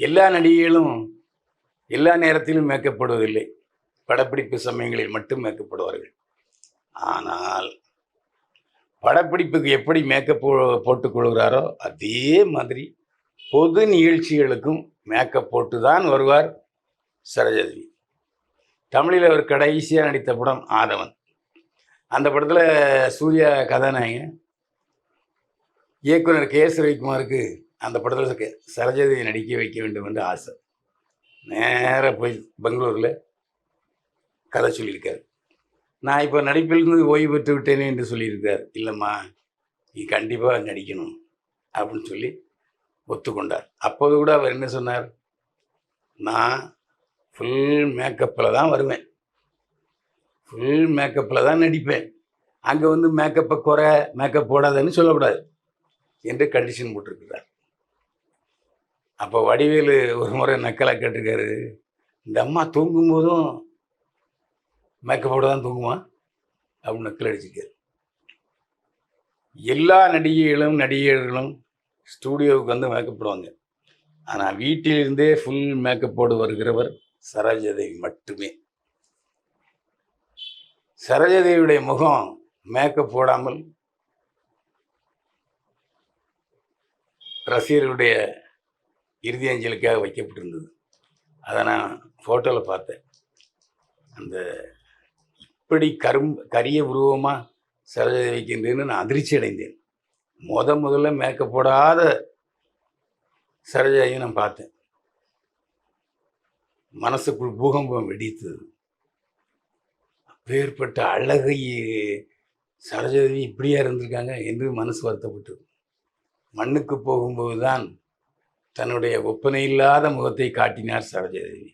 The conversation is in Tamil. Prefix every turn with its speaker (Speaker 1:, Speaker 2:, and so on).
Speaker 1: எல்லா நடிகைகளும் எல்லா நேரத்திலும் மேக்கப்படுவதில்லை. படப்பிடிப்பு சமயங்களில் மட்டும் மேக்கப்படுவார்கள். ஆனால் படப்பிடிப்புக்கு எப்படி மேக்கப் போட்டுக் கொள்கிறாரோ அதே மாதிரி பொது நிகழ்ச்சிகளுக்கும் மேக்கப் போட்டு தான் வருவார் சரோஜாதேவி. தமிழில் அவர் கடைசியாக நடித்த படம் ஆதவன். அந்த படத்தில் சூர்யா கதாநாயகன். இயக்குனர் கே.எஸ். ரவிக்குமாருக்கு அந்த படத்தில் சரோஜாதேவி நடிக்க வைக்க வேண்டும் என்று ஆசை. நேராக போய் பெங்களூரில் கதை சொல்லியிருக்காரு. நான் இப்போ நடிப்பிலிருந்து ஓய்வு பெற்று விட்டேனே என்று சொல்லியிருக்கார். இல்லைம்மா, நீ கண்டிப்பாக நடிக்கணும் அப்படின்னு சொல்லி ஒத்துக்கொண்டார். அப்போது கூட அவர் என்ன சொன்னார், நான் ஃபுல் மேக்கப்பில் தான் வருவேன், ஃபுல் மேக்கப்பில் தான் நடிப்பேன், அங்கே வந்து மேக்கப்பை குறை மேக்கப் போடாதன்னு சொல்லக்கூடாது என்று கண்டிஷன் போட்டிருக்கிறார். அப்போ வடிவேலு ஒரு முறை நக்கலாக கேட்டிருக்காரு, இந்த அம்மா தூங்கும்போதும் மேக்கப்போட தான் தூங்குமா அப்படின்னு நக்கல் அடிச்சிருக்காரு. எல்லா நடிகைகளும் ஸ்டூடியோவுக்கு வந்து மேக்கப் போடுவாங்க. ஆனால் வீட்டிலிருந்தே ஃபுல் மேக்கப்போடு வருகிறவர் சரோஜாதேவி மட்டுமே. சரோஜாதேவியுடைய முகம் மேக்கப் போடாமல் ரசிகர்களுடைய இறுதி அஞ்சலுக்காக வைக்கப்பட்டிருந்தது. அதை நான் ஃபோட்டோவில் பார்த்தேன். அந்த இப்படி கரிய உருவமாக சரோஜாதேவிக்கு இருந்ததுன்னு நான் அதிர்ச்சி அடைந்தேன். முதல்ல மேக்கப் போடாத சரோஜாதேவியை நான் பார்த்தேன். மனசுக்குள் பூகம்பம் வெடித்தது. அப்பேற்பட்ட அழகை சரோஜாதேவி இப்படியா இருந்திருக்காங்க என்று மனசு வருத்தப்பட்டது. மண்ணுக்கு போகும்போது தான் தன்னுடைய ஒப்பனை இல்லாத முகத்தை காட்டினார் சரோஜாதேவி.